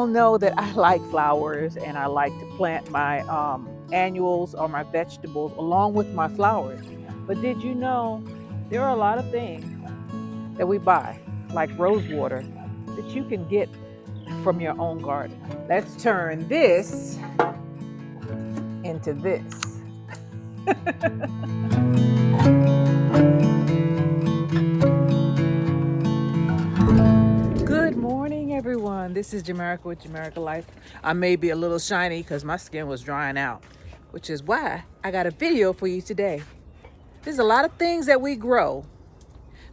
all know that I like flowers and I like to plant my annuals or my vegetables along with my flowers. But did you know there are a lot of things that we buy, like rose water, that you can get from your own garden? Let's turn this into this. Good morning, everyone. This is Jamaica with Jamaica Life. I may be a little shiny because my skin was drying out, which is why I got a video for you today. There's a lot of things that we grow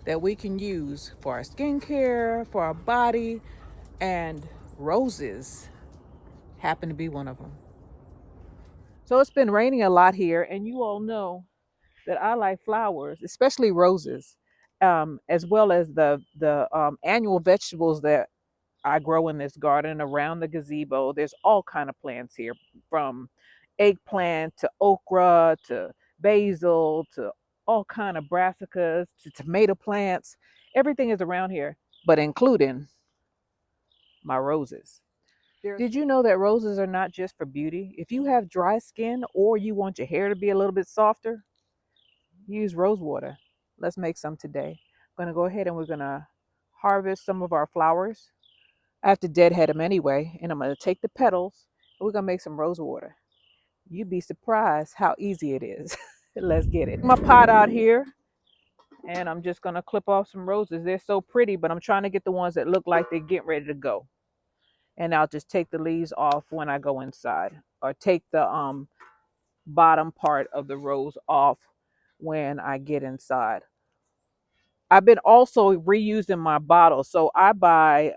that we can use for our skincare, for our body, and roses happen to be one of them. So it's been raining a lot here, and you all know that I like flowers, especially roses, as well as the annual vegetables that I grow in this garden around the gazebo. There's all kind of plants here, from eggplant to okra to basil to all kind of brassicas to tomato plants. Everything is around here, but including my roses. Did you know that roses are not just for beauty? If you have dry skin or you want your hair to be a little bit softer, use rose water. Let's make some today. I'm going to go ahead and we're going to harvest some of our flowers. I have to deadhead them anyway, and I'm going to take the petals and we're going to make some rose water. You'd be surprised how easy it is. Let's get it. My pot out here, and I'm just going to clip off some roses. They're so pretty, but I'm trying to get the ones that look like they're getting ready to go. And I'll just take the leaves off when I go inside, or take the bottom part of the rose off when I get inside. I've been also reusing my bottle. So I buy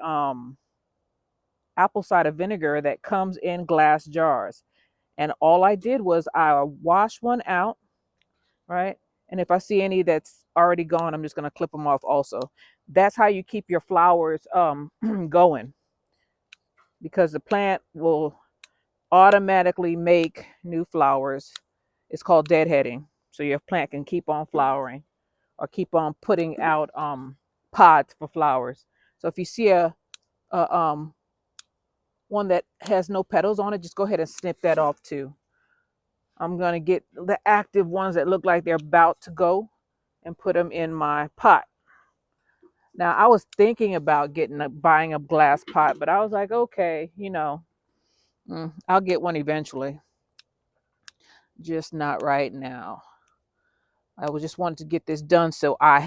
apple cider vinegar that comes in glass jars. And all I did was I washed one out, right? And if I see any that's already gone, I'm just going to clip them off also. That's how you keep your flowers going, because the plant will automatically make new flowers. It's called deadheading. So your plant can keep on flowering or keep on putting out pods for flowers. So if you see a one that has no petals on it, just go ahead and snip that off too. I'm going to get the active ones that look like they're about to go and put them in my pot. Now, I was thinking about buying a glass pot, but I was like, okay, I'll get one eventually, just not right now. I was just wanted to get this done, so I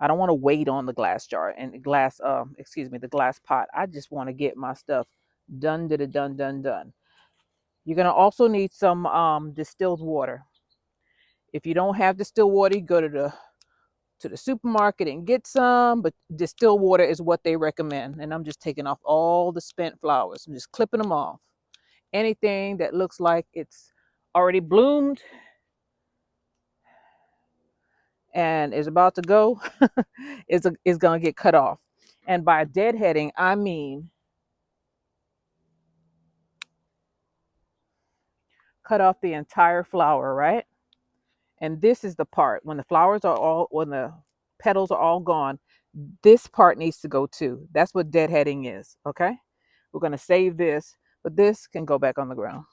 don't want to wait on the glass jar and the glass pot. I just want to get my stuff done, done. You're gonna also need some distilled water. If you don't have distilled water, you go to the supermarket and get some, but distilled water is what they recommend. And I'm just taking off all the spent flowers. I'm just clipping them off. Anything that looks like it's already bloomed and is about to go is going to get cut off. And by deadheading, I mean cut off the entire flower, right? And this is the part when when the petals are all gone, this part needs to go too. That's what deadheading is, okay? We're going to save this, but this can go back on the ground.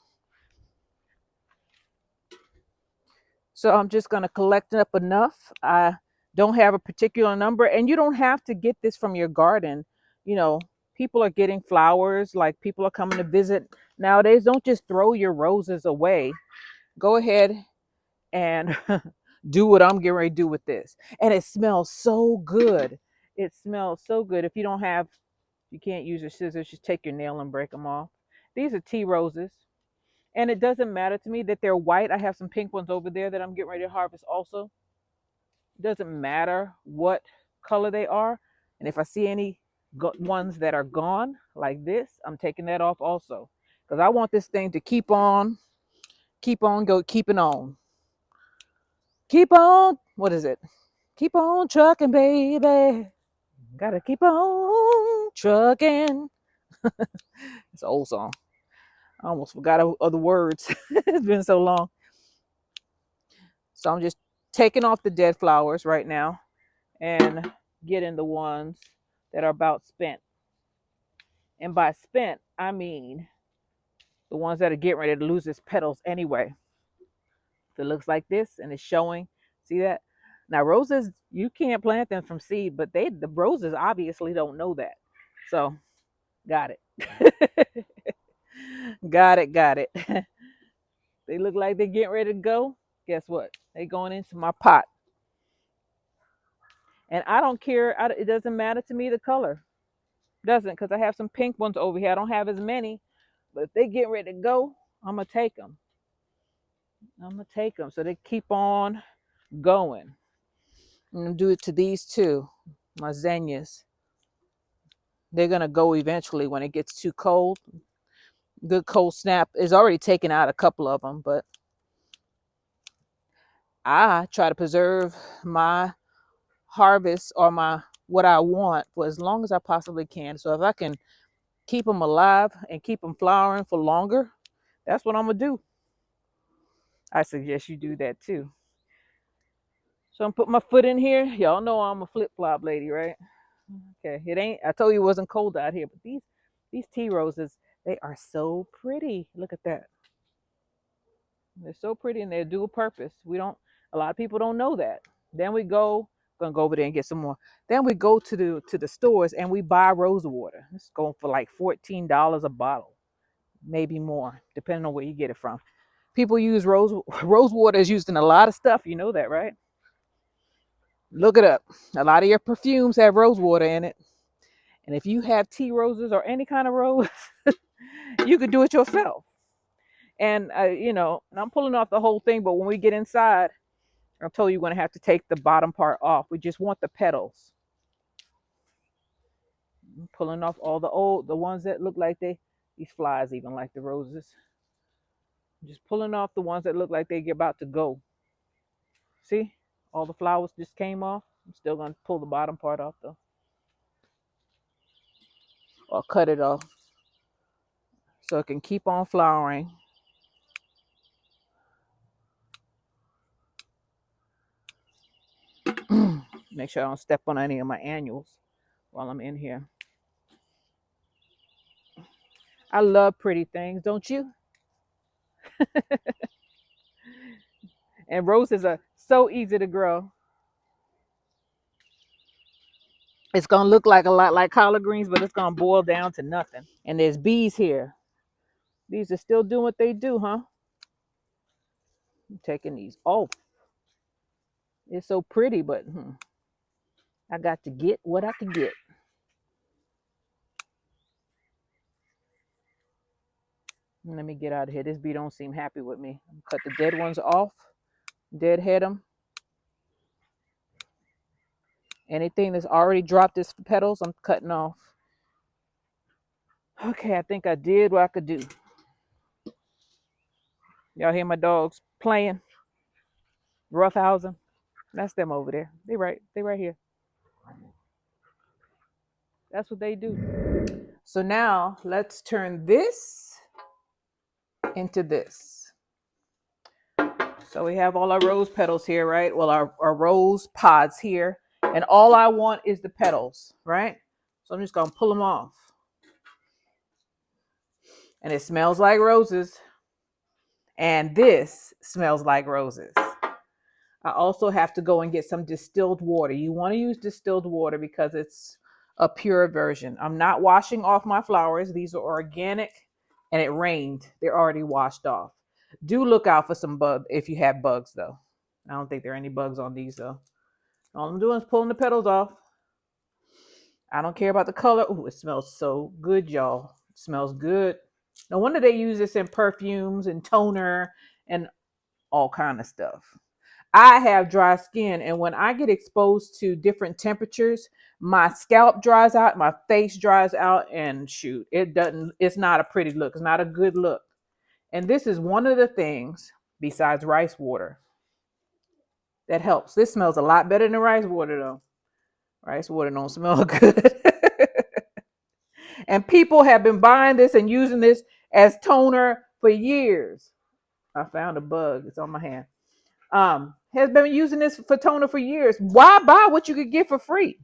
So I'm just going to collect up enough. I don't have a particular number, and you don't have to get this from your garden. You know, people are getting flowers, like people are coming to visit nowadays. Don't just throw your roses away. Go ahead and do what I'm getting ready to do with this. And it smells so good. It smells so good. If you can't use your scissors, just take your nail and break them off. These are tea roses. And it doesn't matter to me that they're white. I have some pink ones over there that I'm getting ready to harvest also. It doesn't matter what color they are. And if I see any ones that are gone like this, I'm taking that off also. Because I want this thing to keep on keeping on. Keep on, what is it? Keep on trucking, baby. Gotta keep on trucking. It's an old song. I almost forgot of the words. It's been so long. So I'm just taking off the dead flowers right now and getting the ones that are about spent. And by spent, I mean the ones that are getting ready to lose its petals anyway. If it looks like this and it's showing, see that? Now roses, you can't plant them from seed, but the roses obviously don't know that. So got it. Got it. They look like they're getting ready to go. Guess what? They going into my pot. And I don't care. It doesn't matter to me the color. Doesn't, because I have some pink ones over here. I don't have as many, but if they get ready to go, I'm gonna take them. I'm gonna take them so they keep on going. I'm gonna do it to these two, my zinnias. They're gonna go eventually when it gets too cold. Good cold snap is already taken out a couple of them, but I try to preserve my harvest or my what I want for as long as I possibly can. So if I can keep them alive and keep them flowering for longer, that's what I'm gonna do. I suggest you do that too. So I'm put my foot in here. Y'all know I'm a flip flop lady, right? Okay, it ain't. I told you it wasn't cold out here, but these tea roses, they are so pretty. Look at that. They're so pretty and they do a purpose. We don't. A lot of people don't know that. Then we go. Gonna go over there and get some more. Then we go to the stores and we buy rose water. It's going for like $14 a bottle, maybe more, depending on where you get it from. People use rose water is used in a lot of stuff. You know that, right? Look it up. A lot of your perfumes have rose water in it. And if you have tea roses or any kind of rose, you could do it yourself. And and I'm pulling off the whole thing, but when we get inside, I told you you're going to have to take the bottom part off. We just want the petals. I'm pulling off all the ones that look like these flies even like the roses. Just pulling off the ones that look like they get about to go. See, all the flowers just came off. I'm still going to pull the bottom part off though, or cut it off so it can keep on flowering. Make sure I don't step on any of my annuals while I'm in here. I love pretty things, don't you? And roses are so easy to grow. It's gonna look like a lot like collard greens, but it's gonna boil down to nothing. And there's bees here. These are still doing what they do, huh? I'm taking these off. It's so pretty, but I got to get what I can get. Let me get out of here. This bee don't seem happy with me. Cut the dead ones off. Deadhead them. Anything that's already dropped its petals, I'm cutting off. Okay, I think I did what I could do. Y'all hear my dogs playing, roughhousing? That's them over there. They right here. That's what they do. So now let's turn this into this. So we have all our rose petals here, right? Well, our rose pods here. And all I want is the petals, right? So I'm just going to pull them off. And it smells like roses. And this smells like roses. I also have to go and get some distilled water. You want to use distilled water because it's a pure version. I'm not washing off my flowers. These are organic and it rained. They're already washed off. Do look out for some bugs if you have bugs though. I don't think there are any bugs on these though. All I'm doing is pulling the petals off. I don't care about the color. Ooh, it smells so good, y'all. It smells good. No wonder they use this in perfumes and toner and all kind of stuff. I have dry skin, and when I get exposed to different temperatures, my scalp dries out, my face dries out, and shoot, it's not a pretty look. It's not a good look. And this is one of the things, besides rice water, that helps. This smells a lot better than rice water, though. Rice water don't smell good. And people have been buying this and using this as toner for years. I found a bug. It's on my hand. Has been using this for toner for years. Why buy what you could get for free?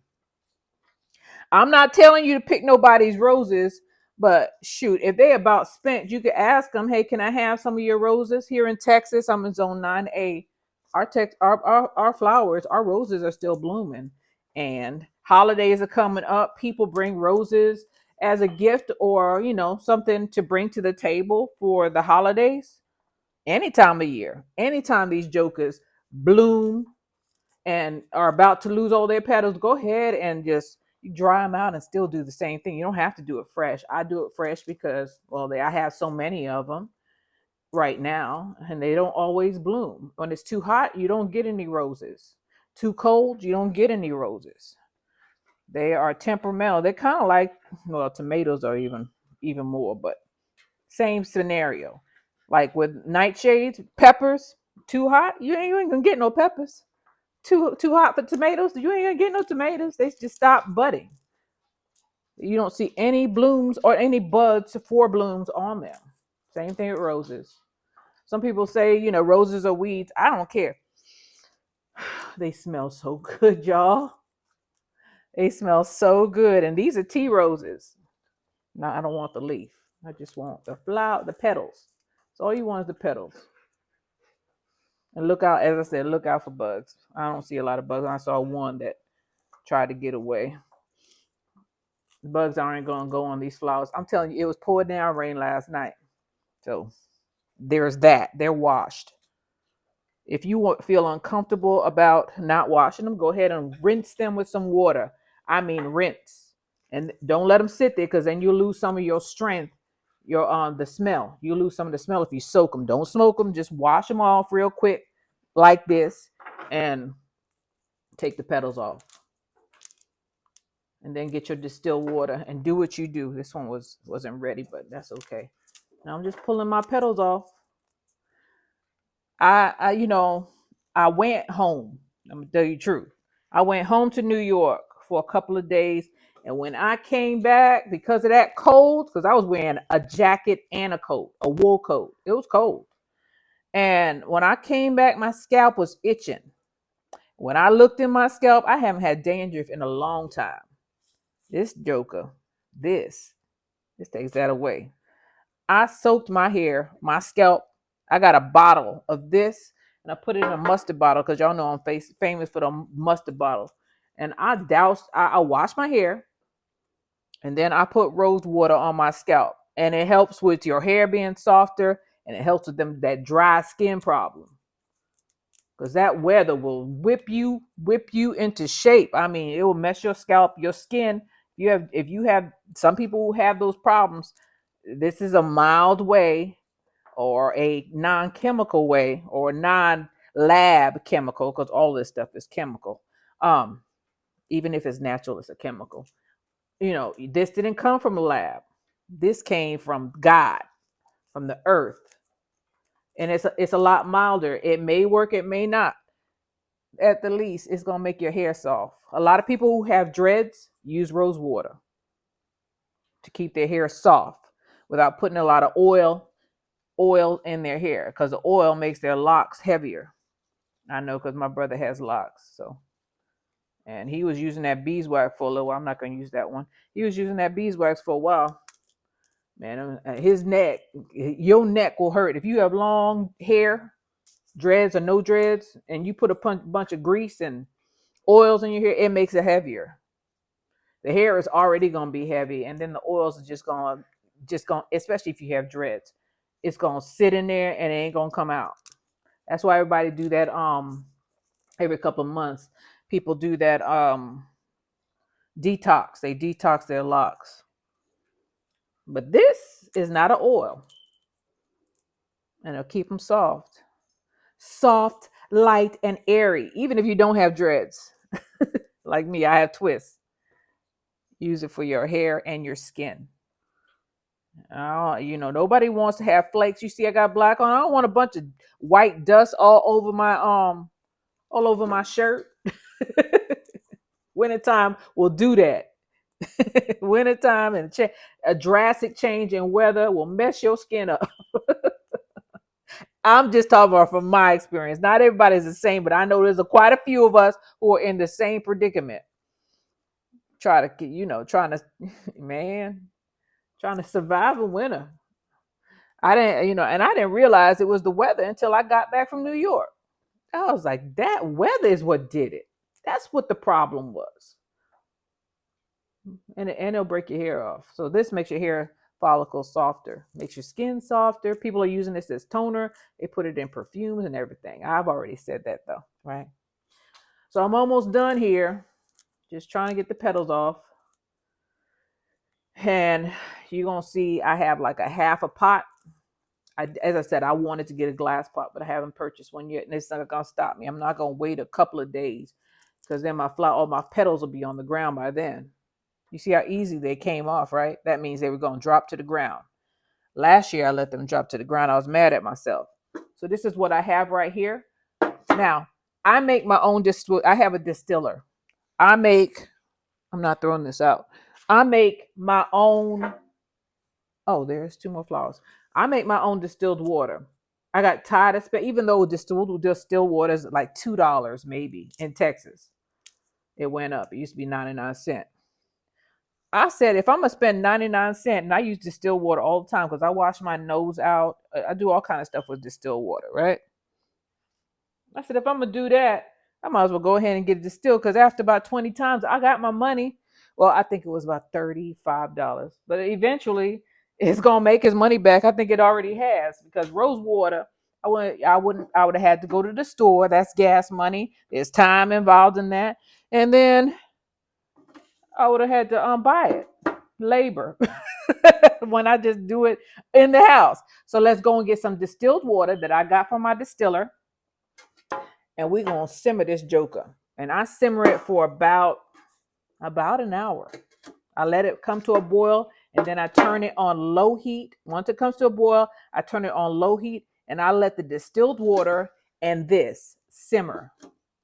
I'm not telling you to pick nobody's roses, But shoot, if they about spent, you could ask them, hey, can I have some of your roses? Here in Texas, I'm in zone 9A. Our flowers, our roses are still blooming. And holidays are coming up. People bring roses as a gift or, something to bring to the table for the holidays. Any time of year, anytime these jokers bloom and are about to lose all their petals, go ahead and just dry them out and still do the same thing. You don't have to do it fresh. I do it fresh because, well, I have so many of them right now and they don't always bloom. When it's too hot, you don't get any roses. Too cold, you don't get any roses. They are temperamental. They're kind of like, well, tomatoes are even more, but same scenario. Like with nightshades, peppers, too hot, you ain't gonna get no peppers. Too hot for tomatoes, you ain't gonna get no tomatoes. They just stop budding. You don't see any blooms or any buds for blooms on them. Same thing with roses. Some people say, roses are weeds. I don't care. They smell so good, y'all. They smell so good. And these are tea roses. No, I don't want the leaf. I just want the flower, the petals. So all you want is the petals. And look out, as I said, look out for bugs. I don't see a lot of bugs. I saw one that tried to get away. Bugs aren't going to go on these flowers. I'm telling you, it was pouring down rain last night. So there's that. They're washed. If you feel uncomfortable about not washing them, go ahead and rinse them with some water. I mean, rinse. And don't let them sit there because then you'll lose some of your strength, the smell. You lose some of the smell if you soak them. Don't smoke them. Just wash them off real quick like this and take the petals off. And then get your distilled water and do what you do. This one wasn't ready, but that's okay. Now I'm just pulling my petals off. I went home. I'm gonna tell you the truth. I went home to New York for a couple of days, and when I came back, because of that cold, because I was wearing a jacket and a coat, a wool coat. It was cold. And when I came back, my scalp was itching. When I looked in my scalp, I haven't had dandruff in a long time. This joker, this takes that away. I soaked my hair, my scalp. I got a bottle of this and I put it in a mustard bottle because y'all know I'm famous for the mustard bottle. And I washed my hair and then I put rose water on my scalp. And it helps with your hair being softer and it helps with that dry skin problem. Because that weather will whip you into shape. I mean, it will mess your scalp, your skin. If you have some people who have those problems, this is a mild way or a non-chemical way or a non-lab chemical, because all this stuff is chemical. Even if it's natural, it's a chemical. This didn't come from a lab. This came from God, from the earth. And it's a lot milder. It may work, it may not. At the least, it's gonna make your hair soft. A lot of people who have dreads use rose water to keep their hair soft without putting a lot of oil in their hair, because the oil makes their locks heavier. I know because my brother has locks, so and he was using that beeswax for a little while. I'm not gonna use that one. He was using that beeswax for a while. Man, your neck will hurt if you have long hair, dreads or no dreads, and you put a bunch of grease and oils in your hair. It makes it heavier. The hair is already gonna be heavy, and then the oils are just gonna, especially if you have dreads, it's gonna sit in there and it ain't gonna come out. That's why everybody do that. Every couple of months, people do that detox. They detox their locks. But this is not an oil, and it'll keep them soft, light, and airy. Even if you don't have dreads, like me, I have twists. Use it for your hair and your skin. Nobody wants to have flakes. You see, I got black on. I don't want a bunch of white dust all over my shirt. Wintertime will do that. Wintertime and a drastic change in weather will mess your skin up. I'm just talking about from my experience. Not everybody's the same, but I know there's quite a few of us who are in the same predicament. Trying to, man. Trying to survive a winter. I didn't, and I didn't realize it was the weather until I got back from New York. I was like, that weather is what did it. That's what the problem was. And it'll break your hair off. So this makes your hair follicles softer, makes your skin softer. People are using this as toner. They put it in perfumes and everything. I've already said that though, right? So I'm almost done here. Just trying to get the petals off. And you're going to see I have like a half a pot. As I said, I wanted to get a glass pot, but I haven't purchased one yet. And it's not going to stop me. I'm not going to wait a couple of days because then all my petals will be on the ground by then. You see how easy they came off, right? That means they were going to drop to the ground. Last year, I let them drop to the ground. I was mad at myself. So this is what I have right here. Now, I make my own I have a distiller. I'm not throwing this out. I make my own. Oh, there's 2 more flowers. I make my own distilled water. I got tired of even though distilled water is like $2 maybe in Texas. It went up. It used to be 99 cents. I said, if I'm gonna spend 99 cents, and I use distilled water all the time because I wash my nose out. I do all kind of stuff with distilled water, right? I said, if I'm gonna do that, I might as well go ahead and get it distilled because after about 20 times, I got my money. Well, I think it was about $35, but eventually it's gonna make his money back. I think it already has because rose water. I would have had to go to the store. That's gas money. There's time involved in that, and then I would have had to buy it, labor, when I just do it in the house. So let's go and get some distilled water that I got from my distiller, and we're gonna simmer this joker. And I simmer it for about an hour. I let it come to a boil, and then I turn it on low heat. Once it comes to a boil, I turn it on low heat, and I let the distilled water and this simmer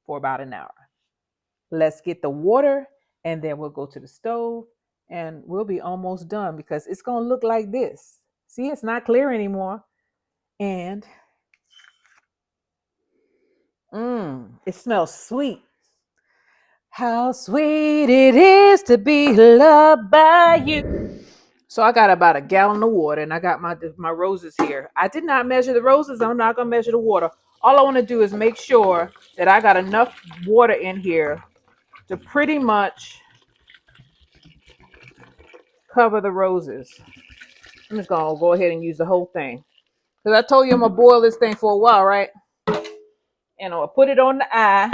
for about an hour. Let's get the water, and then we'll go to the stove, and we'll be almost done because it's gonna look like this. See, it's not clear anymore, and it smells sweet. How sweet it is to be loved by you. So I got about a gallon of water, and I got my roses here. I did not measure the roses. I'm not gonna measure the water. All I want to do is make sure that I got enough water in here to pretty much cover the roses. I'm just gonna go ahead and use the whole thing because I told you I'm gonna boil this thing for a while, right? And I'll put it on the eye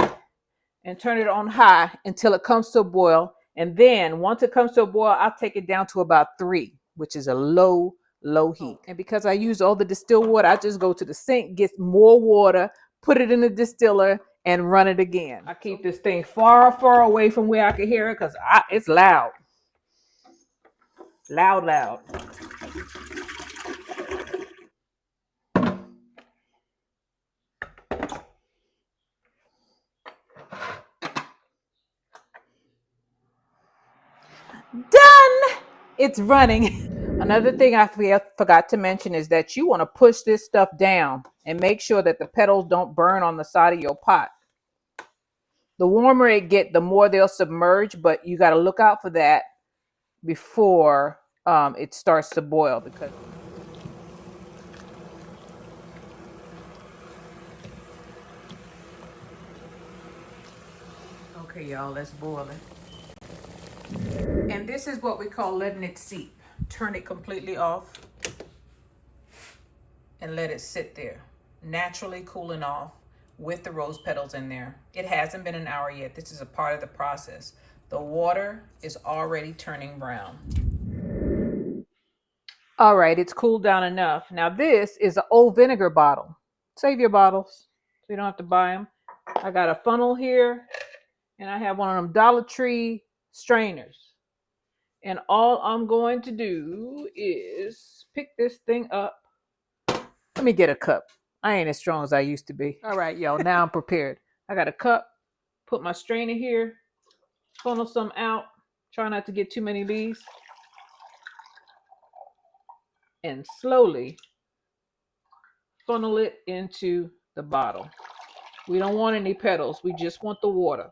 and turn it on high until it comes to a boil. And then once it comes to a boil, I'll take it down to about 3, which is a low heat. And because I use all the distilled water, I just go to the sink, get more water, put it in the distiller, and run it again. I keep this thing far away from where I can hear it because it's loud. Loud. Done. It's running. Another thing I forgot to mention is that you want to push this stuff down and make sure that the petals don't burn on the side of your pot. The warmer it gets, the more they'll submerge, but you got to look out for that before it starts to boil. Because okay, y'all, let's boil it. And this is what we call letting it seep. Turn it completely off and let it sit there, naturally cooling off with the rose petals in there. It hasn't been an hour yet. This is a part of the process. The water is already turning brown. All right, it's cooled down enough. Now this is an old vinegar bottle. Save your bottles so you don't have to buy them. I got a funnel here, and I have one of them Dollar Tree strainers. And all I'm going to do is pick this thing up. Let me get a cup. I ain't as strong as I used to be. All right, y'all, now I'm prepared. I got a cup, put my strainer here, funnel some out. Try not to get too many leaves. And slowly funnel it into the bottle. We don't want any petals. We just want the water.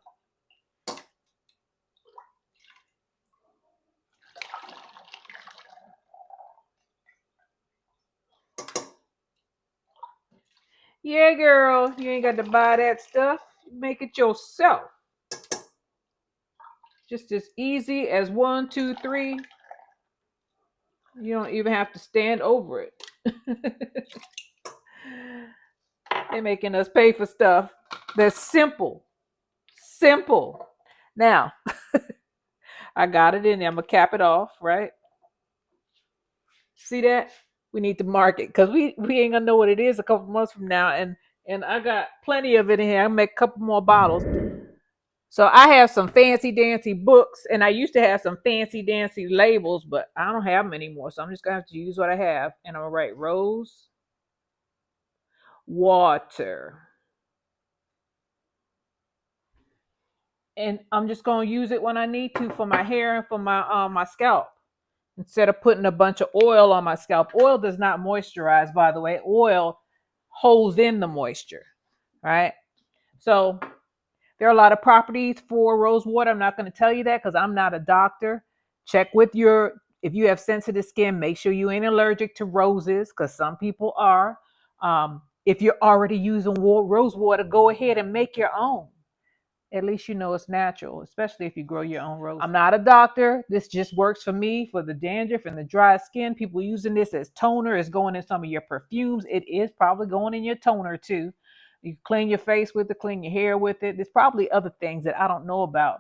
Yeah, girl, you ain't got to buy that stuff. Make it yourself. Just as easy as 1, 2, 3. You don't even have to stand over it. They're making us pay for stuff that's simple. Simple. Now, I got it in there. I'm going to cap it off, right? See that? We need to mark it because we ain't going to know what it is a couple months from now. And I got plenty of it in here. I'll make a couple more bottles. So I have some fancy dancy books, and I used to have some fancy dancy labels, but I don't have them anymore. So I'm just gonna have to use what I have, and I'm gonna write rose water, and I'm just gonna use it when I need to for my hair and for my scalp. Instead of putting a bunch of oil on my scalp, oil does not moisturize. By the way, oil holds in the moisture, right? So there are a lot of properties for rose water. I'm not going to tell you that because I'm not a doctor. Check with if you have sensitive skin, make sure you ain't allergic to roses because some people are. If you're already using rose water, go ahead and make your own. At least you know it's natural, especially if you grow your own roses. I'm not a doctor. This just works for me for the dandruff and the dry skin. People using this as toner. It's going in some of your perfumes. It is probably going in your toner too. You clean your face with it, clean your hair with it. There's probably other things that I don't know about.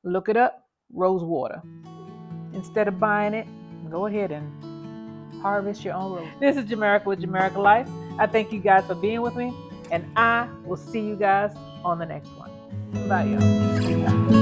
Look it up, rose water. Instead of buying it, go ahead and harvest your own rose. This is Jamaica with Jamaica Life. I thank you guys for being with me, and I will see you guys on the next one. Bye, y'all.